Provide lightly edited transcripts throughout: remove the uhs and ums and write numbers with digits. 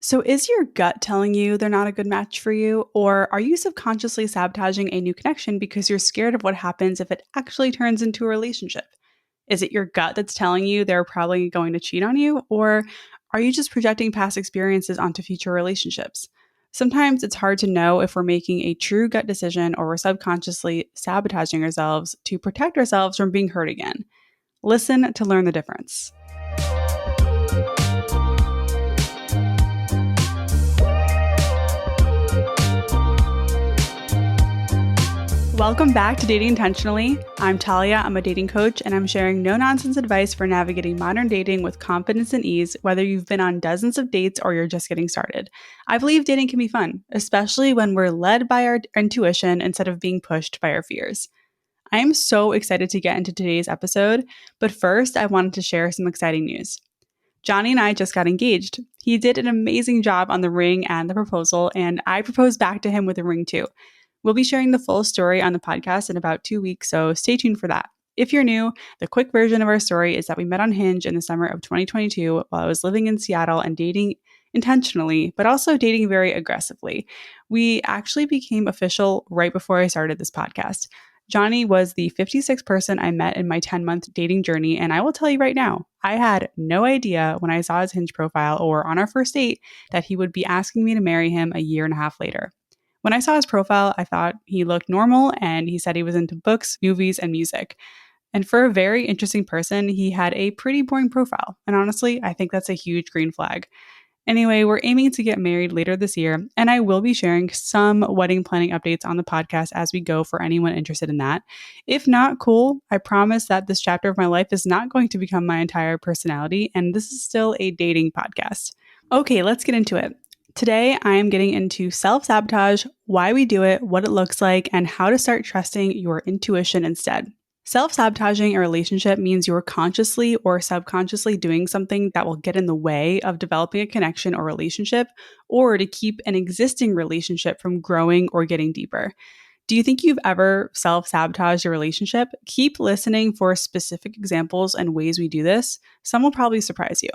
So, is your gut telling you they're not a good match for you, or are you subconsciously sabotaging a new connection because you're scared of what happens if it actually turns into a relationship? Is it your gut that's telling you they're probably going to cheat on you, or are you just projecting past experiences onto future relationships? Sometimes it's hard to know if we're making a true gut decision or we're subconsciously sabotaging ourselves to protect ourselves from being hurt again. Listen to learn the difference. Welcome back to Dating Intentionally. I'm Talia, I'm a dating coach, and I'm sharing no-nonsense advice for navigating modern dating with confidence and ease, whether you've been on dozens of dates or you're just getting started. I believe dating can be fun, especially when we're led by our intuition instead of being pushed by our fears. I am so excited to get into today's episode, but first I wanted to share some exciting news. Johnny and I just got engaged. He did an amazing job on the ring and the proposal, and I proposed back to him with a ring too. We'll be sharing the full story on the podcast in about 2 weeks, so stay tuned for that. If you're new, the quick version of our story is that we met on Hinge in the summer of 2022 while I was living in Seattle and dating intentionally, but also dating very aggressively. We actually became official right before I started this podcast. Johnny was the 56th person I met in my 10-month dating journey, and I will tell you right now, I had no idea when I saw his Hinge profile or on our first date that he would be asking me to marry him a year and a half later. When I saw his profile, I thought he looked normal and he said he was into books, movies, and music. And for a very interesting person, he had a pretty boring profile. And honestly, I think that's a huge green flag. Anyway, we're aiming to get married later this year, and I will be sharing some wedding planning updates on the podcast as we go for anyone interested in that. If not, cool. I promise that this chapter of my life is not going to become my entire personality, and this is still a dating podcast. Okay, let's get into it. Today, I am getting into self-sabotage, why we do it, what it looks like, and how to start trusting your intuition instead. Self-sabotaging a relationship means you're consciously or subconsciously doing something that will get in the way of developing a connection or relationship, or to keep an existing relationship from growing or getting deeper. Do you think you've ever self-sabotaged a relationship? Keep listening for specific examples and ways we do this. Some will probably surprise you.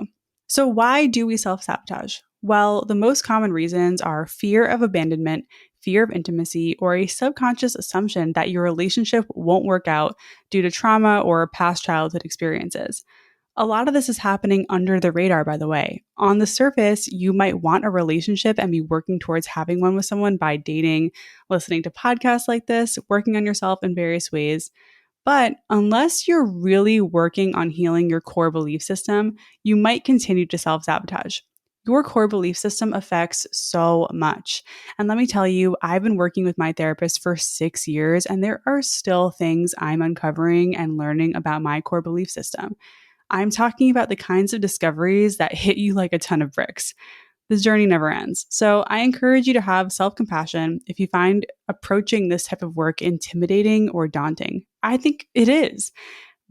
So, why do we self-sabotage? Well, the most common reasons are fear of abandonment, fear of intimacy, or a subconscious assumption that your relationship won't work out due to trauma or past childhood experiences. A lot of this is happening under the radar, by the way. On the surface, you might want a relationship and be working towards having one with someone by dating, listening to podcasts like this, working on yourself in various ways. But unless you're really working on healing your core belief system, you might continue to self sabotage. Your core belief system affects so much. And let me tell you, I've been working with my therapist for 6 years, and there are still things I'm uncovering and learning about my core belief system. I'm talking about the kinds of discoveries that hit you like a ton of bricks. This journey never ends. So I encourage you to have self compassion if you find approaching this type of work intimidating or daunting. I think it is,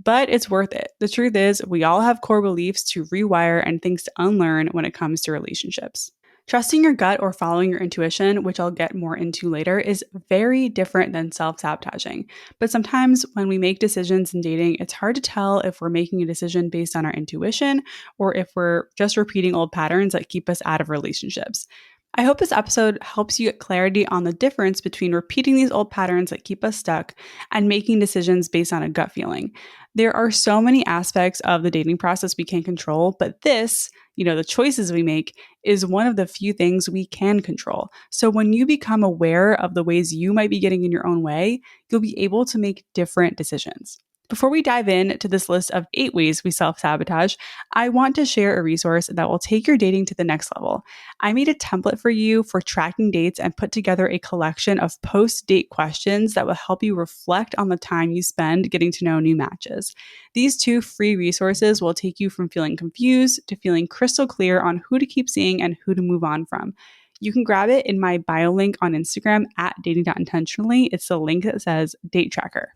but it's worth it. The truth is, we all have core beliefs to rewire and things to unlearn when it comes to relationships. Trusting your gut or following your intuition, which I'll get more into later, is very different than self sabotaging. But sometimes when we make decisions in dating, it's hard to tell if we're making a decision based on our intuition or if we're just repeating old patterns that keep us out of relationships. I hope this episode helps you get clarity on the difference between repeating these old patterns that keep us stuck and making decisions based on a gut feeling. There are so many aspects of the dating process we can't control, but this, the choices we make, is one of the few things we can control. So when you become aware of the ways you might be getting in your own way, you'll be able to make different decisions. Before we dive into this list of 8 ways we self-sabotage, I want to share a resource that will take your dating to the next level. I made a template for you for tracking dates and put together a collection of post-date questions that will help you reflect on the time you spend getting to know new matches. These 2 free resources will take you from feeling confused to feeling crystal clear on who to keep seeing and who to move on from. You can grab it in my bio link on Instagram at dating.intentionally. It's the link that says Date Tracker.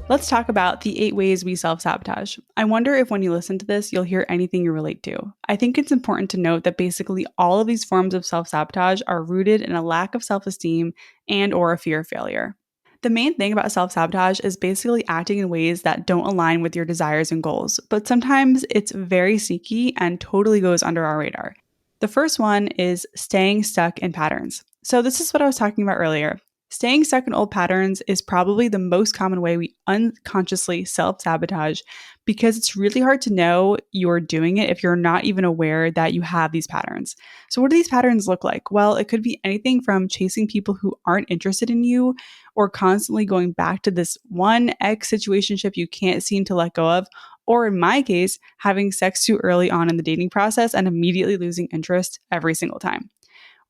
Let's talk about the 8 ways we self-sabotage. I wonder if when you listen to this, you'll hear anything you relate to. I think it's important to note that basically all of these forms of self-sabotage are rooted in a lack of self-esteem and or a fear of failure. The main thing about self sabotage is basically acting in ways that don't align with your desires and goals, but sometimes it's very sneaky and totally goes under our radar. The first one is staying stuck in patterns. So, this is what I was talking about earlier. Staying stuck in old patterns is probably the most common way we unconsciously self sabotage because it's really hard to know you're doing it if you're not even aware that you have these patterns. So, what do these patterns look like? Well, it could be anything from chasing people who aren't interested in you or constantly going back to this one ex situationship you can't seem to let go of, or in my case, having sex too early on in the dating process and immediately losing interest every single time.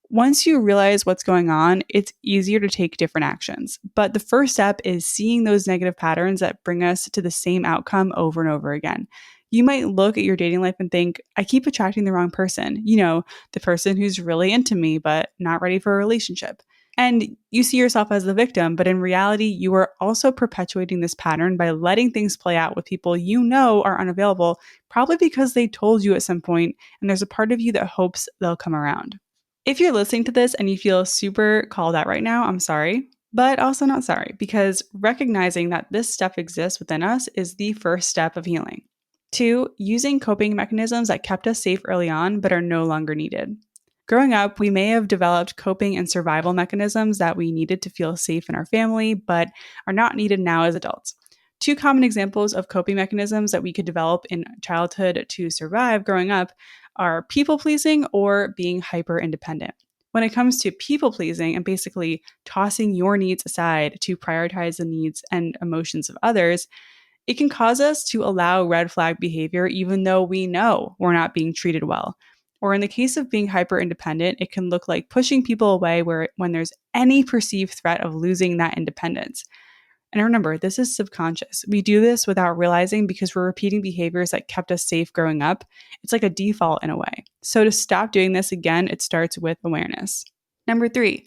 Once you realize what's going on, it's easier to take different actions. But the first step is seeing those negative patterns that bring us to the same outcome over and over again. You might look at your dating life and think, I keep attracting the wrong person. The person who's really into me, but not ready for a relationship. And you see yourself as the victim, but in reality, you are also perpetuating this pattern by letting things play out with people you know are unavailable, probably because they told you at some point, and there's a part of you that hopes they'll come around. If you're listening to this and you feel super called out right now, I'm sorry, but also not sorry, because recognizing that this stuff exists within us is the first step of healing. Two, using coping mechanisms that kept us safe early on but are no longer needed. Growing up, we may have developed coping and survival mechanisms that we needed to feel safe in our family, but are not needed now as adults. Two common examples of coping mechanisms that we could develop in childhood to survive growing up are people pleasing or being hyper independent. When it comes to people pleasing and basically tossing your needs aside to prioritize the needs and emotions of others, it can cause us to allow red flag behavior even though we know we're not being treated well. Or in the case of being hyper independent, it can look like pushing people away when there's any perceived threat of losing that independence. And remember, this is subconscious. We do this without realizing because we're repeating behaviors that kept us safe growing up. It's like a default in a way. So to stop doing this again, it starts with awareness. Number three,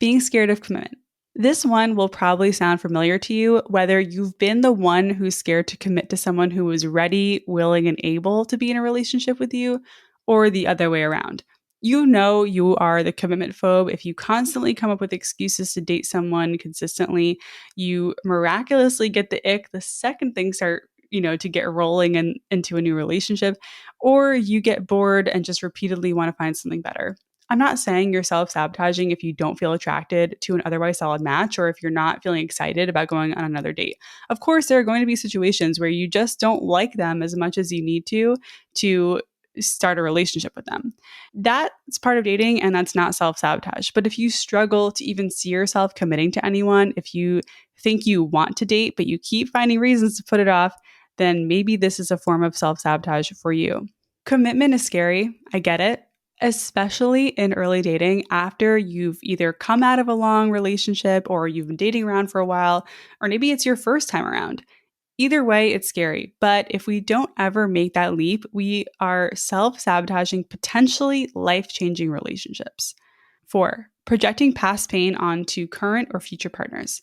being scared of commitment. This one will probably sound familiar to you, whether you've been the one who's scared to commit to someone who is ready, willing, and able to be in a relationship with you, or the other way around. You know you are the commitment phobe if you constantly come up with excuses to date someone consistently. You miraculously get the ick the second things start, to get rolling and into a new relationship, or you get bored and just repeatedly want to find something better. I'm not saying you're self sabotaging if you don't feel attracted to an otherwise solid match or if you're not feeling excited about going on another date. Of course, there are going to be situations where you just don't like them as much as you need to start a relationship with them. That's part of dating and that's not self sabotage. But if you struggle to even see yourself committing to anyone, if you think you want to date, but you keep finding reasons to put it off, then maybe this is a form of self sabotage for you. Commitment is scary. I get it. Especially in early dating, after you've either come out of a long relationship or you've been dating around for a while, or maybe it's your first time around. Either way, it's scary. But if we don't ever make that leap, we are self sabotaging potentially life changing relationships. Four, projecting past pain onto current or future partners.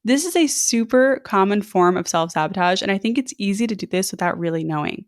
This is a super common form of self sabotage, and I think it's easy to do this without really knowing.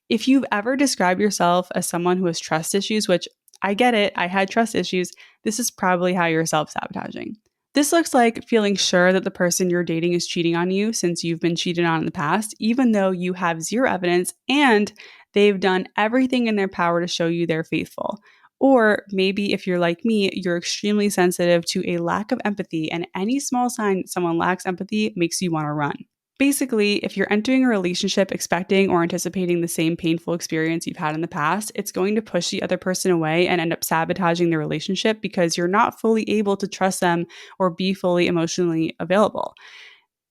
If you've ever described yourself as someone who has trust issues, which I get it, I had trust issues, this is probably how you're self sabotaging. This looks like feeling sure that the person you're dating is cheating on you since you've been cheated on in the past, even though you have zero evidence and they've done everything in their power to show you they're faithful. Or maybe if you're like me, you're extremely sensitive to a lack of empathy, and any small sign that someone lacks empathy makes you want to run. Basically, if you're entering a relationship expecting or anticipating the same painful experience you've had in the past, it's going to push the other person away and end up sabotaging the relationship because you're not fully able to trust them or be fully emotionally available.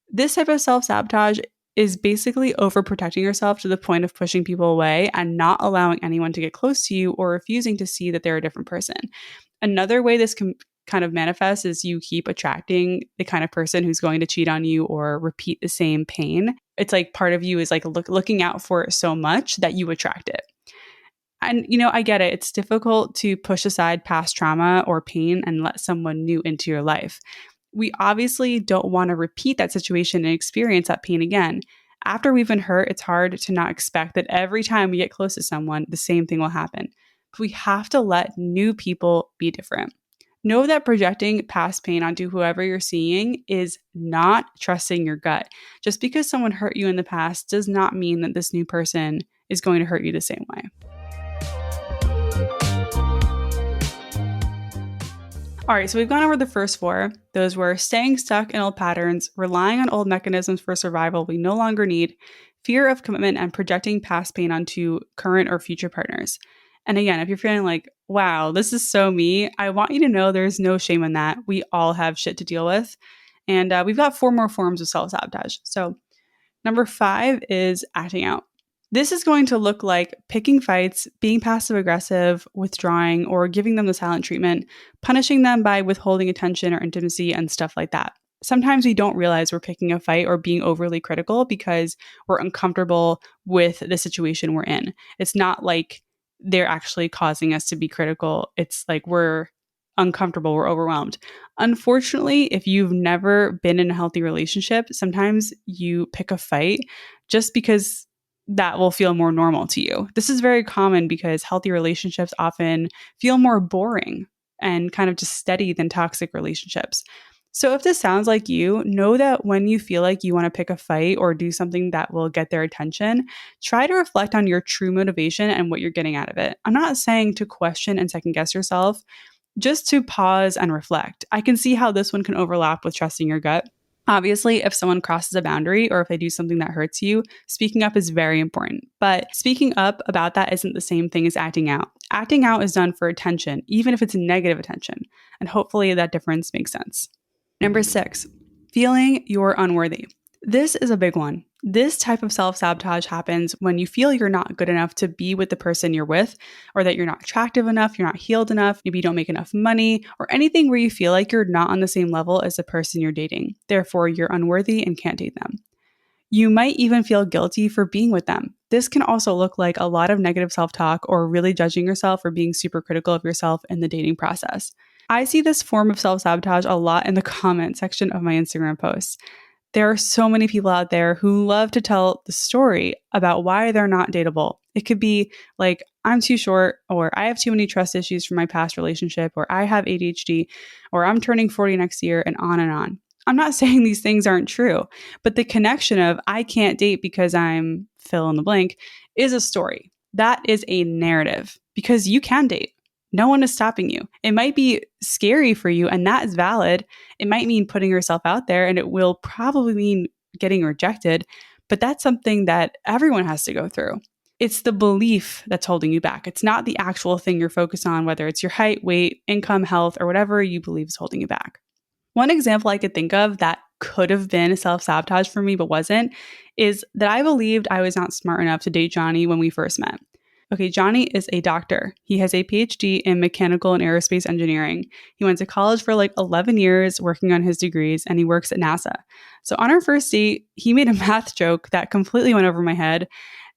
This type of self sabotage is basically overprotecting yourself to the point of pushing people away and not allowing anyone to get close to you or refusing to see that they're a different person. Another way this can kind of manifest is you keep attracting the kind of person who's going to cheat on you or repeat the same pain. It's like part of you is like looking out for it so much that you attract it. And, I get it. It's difficult to push aside past trauma or pain and let someone new into your life. We obviously don't want to repeat that situation and experience that pain again. After we've been hurt, it's hard to not expect that every time we get close to someone, the same thing will happen. But we have to let new people be different. Know that projecting past pain onto whoever you're seeing is not trusting your gut. Just because someone hurt you in the past does not mean that this new person is going to hurt you the same way. All right, so we've gone over the first four. Those were staying stuck in old patterns, relying on old mechanisms for survival we no longer need, fear of commitment, and projecting past pain onto current or future partners. And again, if you're feeling like, wow, this is so me, I want you to know there's no shame in that. We all have shit to deal with. And we've got four more forms of self sabotage. So number 5 is acting out. This is going to look like picking fights, being passive aggressive, withdrawing, or giving them the silent treatment, punishing them by withholding attention or intimacy, and stuff like that. Sometimes we don't realize we're picking a fight or being overly critical because we're uncomfortable with the situation we're in. It's not like they're actually causing us to be critical. It's like we're uncomfortable, we're overwhelmed. Unfortunately, if you've never been in a healthy relationship, sometimes you pick a fight just because that will feel more normal to you. This is very common because healthy relationships often feel more boring and kind of just steady than toxic relationships. So if this sounds like you, know that when you feel like you want to pick a fight or do something that will get their attention, try to reflect on your true motivation and what you're getting out of it. I'm not saying to question and second guess yourself, just to pause and reflect. I can see how this one can overlap with trusting your gut. Obviously, if someone crosses a boundary or if they do something that hurts you, speaking up is very important. But speaking up about that isn't the same thing as acting out. Acting out is done for attention, even if it's negative attention. And hopefully that difference makes sense. Number 6, feeling you're unworthy. This is a big one. This type of self-sabotage happens when you feel you're not good enough to be with the person you're with, or that you're not attractive enough, you're not healed enough, maybe you don't make enough money, or anything where you feel like you're not on the same level as the person you're dating. Therefore, you're unworthy and can't date them. You might even feel guilty for being with them. This can also look like a lot of negative self-talk or really judging yourself or being super critical of yourself in the dating process. I see this form of self-sabotage a lot in the comment section of my Instagram posts. There are so many people out there who love to tell the story about why they're not dateable. It could be like, I'm too short, or I have too many trust issues from my past relationship, or I have ADHD, or I'm turning 40 next year, and on and on. I'm not saying these things aren't true, but the connection of I can't date because I'm fill in the blank is a story. That is a narrative because you can date. No one is stopping you. It might be scary for you, and that is valid. It might mean putting yourself out there, and it will probably mean getting rejected, but that's something that everyone has to go through. It's the belief that's holding you back. It's not the actual thing you're focused on, whether it's your height, weight, income, health, or whatever you believe is holding you back. One example I could think of that could have been self-sabotage for me but wasn't is that I believed I was not smart enough to date Johnny when we first met. Okay, Johnny is a doctor. He has a PhD in mechanical and aerospace engineering. He went to college for like 11 years working on his degrees, and he works at NASA. So on our first date, he made a math joke that completely went over my head.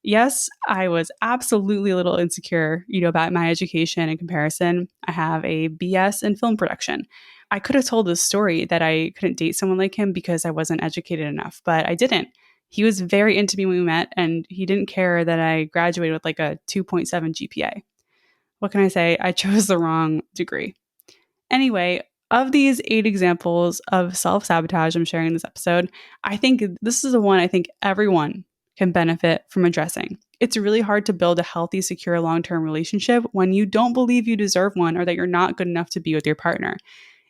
Yes, I was absolutely a little insecure, about my education in comparison. I have a BS in film production. I could have told this story that I couldn't date someone like him because I wasn't educated enough, but I didn't. He was very into me when we met, and he didn't care that I graduated with like a 2.7 GPA. What can I say? I chose the wrong degree. Anyway, of these 8 examples of self-sabotage I'm sharing in this episode, I think this is the one I think everyone can benefit from addressing. It's really hard to build a healthy, secure, long-term relationship when you don't believe you deserve one or that you're not good enough to be with your partner.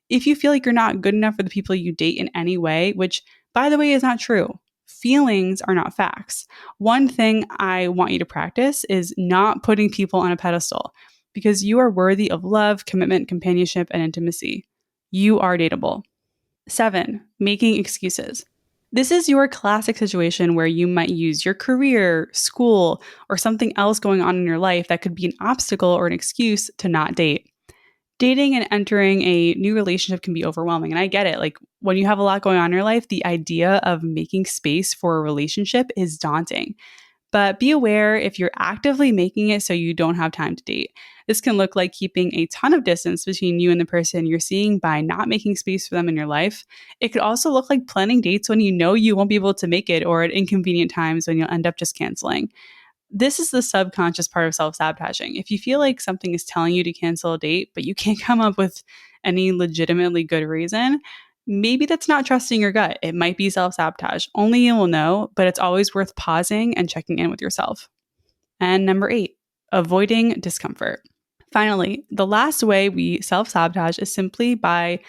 If you feel like you're not good enough for the people you date in any way, which, by the way, is not true. Feelings are not facts. One thing I want you to practice is not putting people on a pedestal because you are worthy of love, commitment, companionship, and intimacy. You are dateable. 7, making excuses. This is your classic situation where you might use your career, school, or something else going on in your life that could be an obstacle or an excuse to not date. Dating and entering a new relationship can be overwhelming. And I get it. Like when you have a lot going on in your life, the idea of making space for a relationship is daunting. But be aware if you're actively making it so you don't have time to date. This can look like keeping a ton of distance between you and the person you're seeing by not making space for them in your life. It could also look like planning dates when you know you won't be able to make it or at inconvenient times when you'll end up just canceling. This is the subconscious part of self-sabotaging. If you feel like something is telling you to cancel a date, but you can't come up with any legitimately good reason, maybe that's not trusting your gut. It might be self-sabotage. Only you will know, but it's always worth pausing and checking in with yourself. And number 8, avoiding discomfort. Finally, the last way we self-sabotage is simply by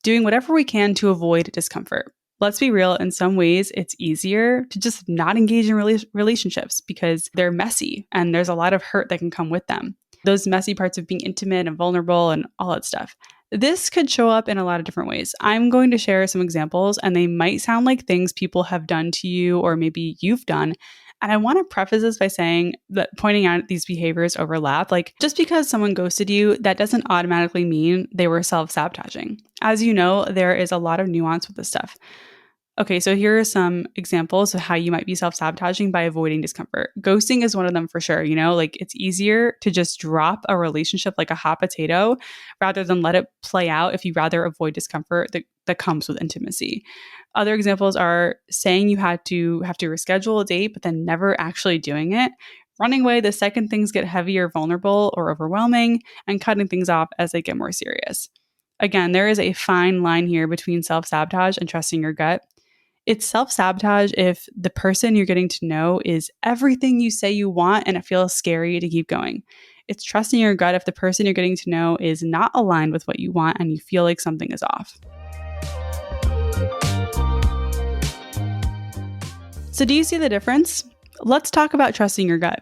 doing whatever we can to avoid discomfort. Let's be real, in some ways, it's easier to just not engage in relationships because they're messy and there's a lot of hurt that can come with them. Those messy parts of being intimate and vulnerable and all that stuff. This could show up in a lot of different ways. I'm going to share some examples, and they might sound like things people have done to you or maybe you've done. And I want to preface this by saying that pointing out these behaviors overlap. Like, just because someone ghosted you, that doesn't automatically mean they were self-sabotaging. As you know, there is a lot of nuance with this stuff. Okay, so here are some examples of how you might be self-sabotaging by avoiding discomfort. Ghosting is one of them for sure. Like it's easier to just drop a relationship like a hot potato rather than let it play out if you rather avoid discomfort that comes with intimacy. Other examples are saying you have to reschedule a date, but then never actually doing it, running away the second things get heavier, vulnerable, or overwhelming, and cutting things off as they get more serious. Again, there is a fine line here between self-sabotage and trusting your gut. It's self-sabotage if the person you're getting to know is everything you say you want and it feels scary to keep going. It's trusting your gut if the person you're getting to know is not aligned with what you want and you feel like something is off. So do you see the difference? Let's talk about trusting your gut.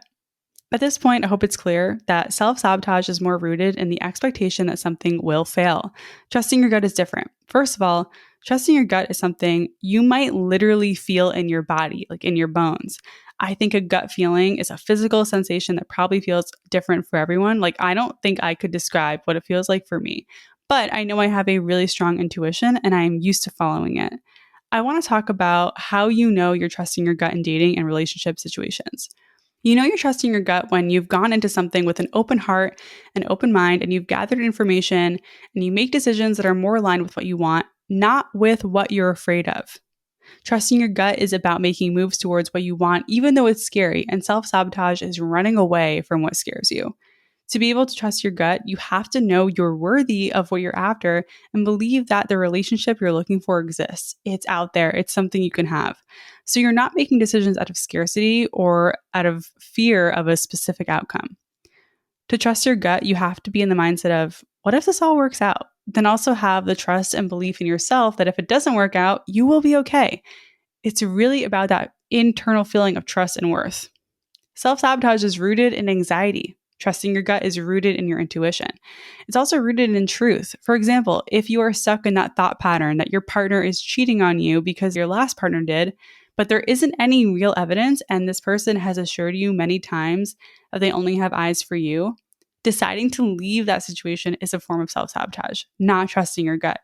At this point, I hope it's clear that self-sabotage is more rooted in the expectation that something will fail. Trusting your gut is different. First of all, trusting your gut is something you might literally feel in your body, like in your bones. I think a gut feeling is a physical sensation that probably feels different for everyone. Like, I don't think I could describe what it feels like for me, but I know I have a really strong intuition and I am used to following it. I want to talk about how you know you're trusting your gut in dating and relationship situations. You know you're trusting your gut when you've gone into something with an open heart, an open mind, and you've gathered information and you make decisions that are more aligned with what you want, not with what you're afraid of. Trusting your gut is about making moves towards what you want, even though it's scary, and self-sabotage is running away from what scares you. To be able to trust your gut, you have to know you're worthy of what you're after and believe that the relationship you're looking for exists. It's out there. It's something you can have. So you're not making decisions out of scarcity or out of fear of a specific outcome. To trust your gut, you have to be in the mindset of, what if this all works out? Then also have the trust and belief in yourself that if it doesn't work out, you will be okay. It's really about that internal feeling of trust and worth. Self-sabotage is rooted in anxiety. Trusting your gut is rooted in your intuition. It's also rooted in truth. For example, if you are stuck in that thought pattern that your partner is cheating on you because your last partner did, but there isn't any real evidence and this person has assured you many times that they only have eyes for you, deciding to leave that situation is a form of self-sabotage, not trusting your gut.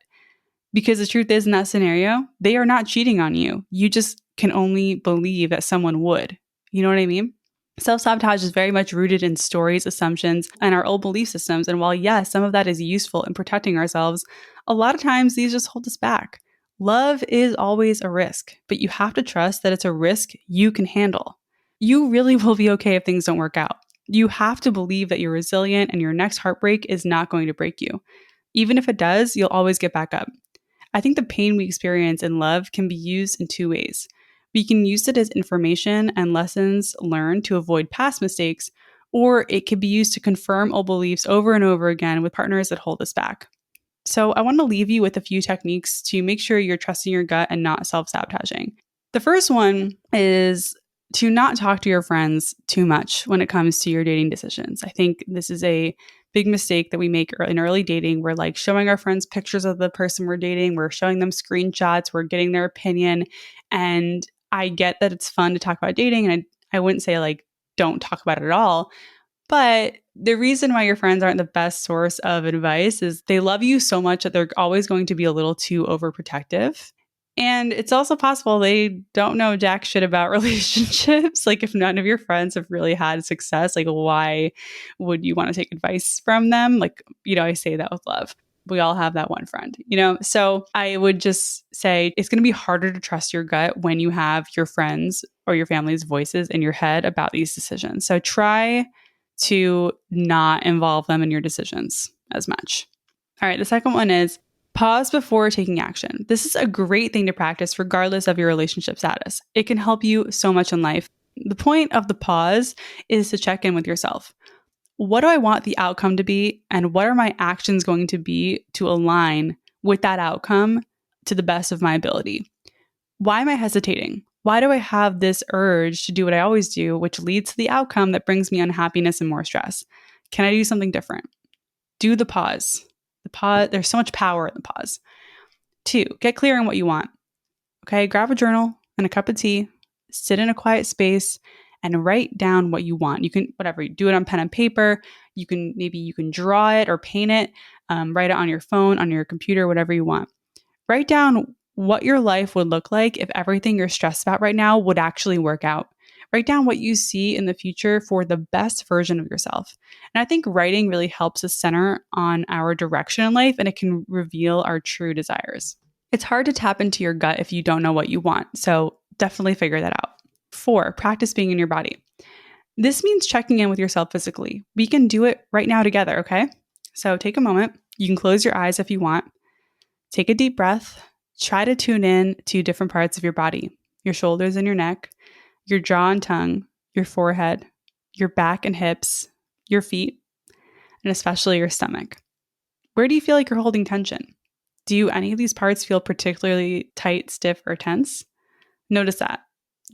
Because the truth is, in that scenario, they are not cheating on you. You just can only believe that someone would. You know what I mean? Self-sabotage is very much rooted in stories, assumptions, and our old belief systems. And while, yes, some of that is useful in protecting ourselves, a lot of times these just hold us back. Love is always a risk, but you have to trust that it's a risk you can handle. You really will be okay if things don't work out. You have to believe that you're resilient and your next heartbreak is not going to break you. Even if it does, you'll always get back up. I think the pain we experience in love can be used in two ways. We can use it as information and lessons learned to avoid past mistakes, or it could be used to confirm old beliefs over and over again with partners that hold us back. So I want to leave you with a few techniques to make sure you're trusting your gut and not self-sabotaging. The first one is to not talk to your friends too much when it comes to your dating decisions. I think this is a big mistake that we make in early dating. We're like showing our friends pictures of the person we're dating. We're showing them screenshots. We're getting their opinion. And I get that it's fun to talk about dating. And I wouldn't say like, don't talk about it at all. But the reason why your friends aren't the best source of advice is they love you so much that they're always going to be a little too overprotective. And it's also possible they don't know jack shit about relationships. Like, if none of your friends have really had success, like, why would you want to take advice from them? Like, I say that with love. We all have that one friend, So I would just say it's going to be harder to trust your gut when you have your friends or your family's voices in your head about these decisions. So try to not involve them in your decisions as much. All right, the second one is pause before taking action. This is a great thing to practice regardless of your relationship status. It can help you so much in life. The point of the pause is to check in with yourself. What do I want the outcome to be? And what are my actions going to be to align with that outcome to the best of my ability? Why am I hesitating? Why do I have this urge to do what I always do, which leads to the outcome that brings me unhappiness and more stress? Can I do something different? Do the pause. The pause, there's so much power in the pause. 2, get clear on what you want. Okay, grab a journal and a cup of tea, sit in a quiet space and write down what you want. You can, whatever, you do it on pen and paper. You can draw it or paint it, write it on your phone, on your computer, whatever you want. Write down what your life would look like if everything you're stressed about right now would actually work out. Write down what you see in the future for the best version of yourself. And I think writing really helps us center on our direction in life, and it can reveal our true desires. It's hard to tap into your gut if you don't know what you want, so definitely figure that out. 4, practice being in your body. This means checking in with yourself physically. We can do it right now together, okay? So take a moment. You can close your eyes if you want. Take a deep breath. Try to tune in to different parts of your body, your shoulders and your neck, your jaw and tongue, your forehead, your back and hips, your feet, and especially your stomach. Where do you feel like you're holding tension? Do any of these parts feel particularly tight, stiff, or tense? Notice that.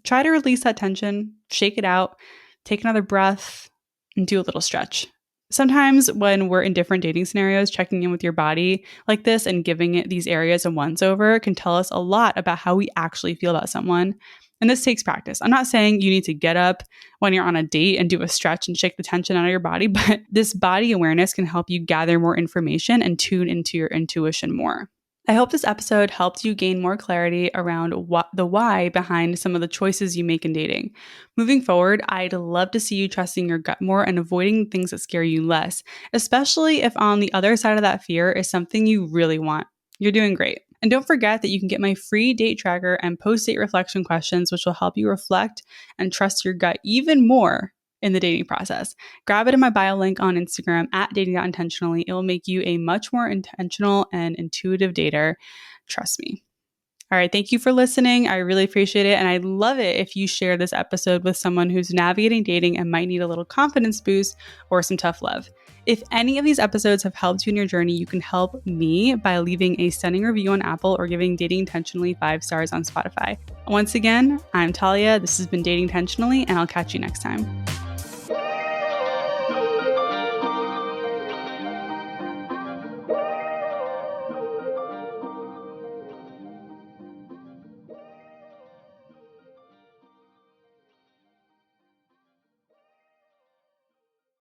Try to release that tension, shake it out, take another breath, and do a little stretch. Sometimes when we're in different dating scenarios, checking in with your body like this and giving it these areas a once over can tell us a lot about how we actually feel about someone. And this takes practice. I'm not saying you need to get up when you're on a date and do a stretch and shake the tension out of your body, but this body awareness can help you gather more information and tune into your intuition more. I hope this episode helped you gain more clarity around the why behind some of the choices you make in dating. Moving forward, I'd love to see you trusting your gut more and avoiding things that scare you less, especially if on the other side of that fear is something you really want. You're doing great. And don't forget that you can get my free date tracker and post-date reflection questions, which will help you reflect and trust your gut even more in the dating process. Grab it in my bio link on Instagram at dating.intentionally. It will make you a much more intentional and intuitive dater. Trust me. All right. Thank you for listening. I really appreciate it. And I love it if you share this episode with someone who's navigating dating and might need a little confidence boost or some tough love. If any of these episodes have helped you in your journey, you can help me by leaving a stunning review on Apple or giving Dating Intentionally 5 stars on Spotify. Once again, I'm Talia. This has been Dating Intentionally, and I'll catch you next time.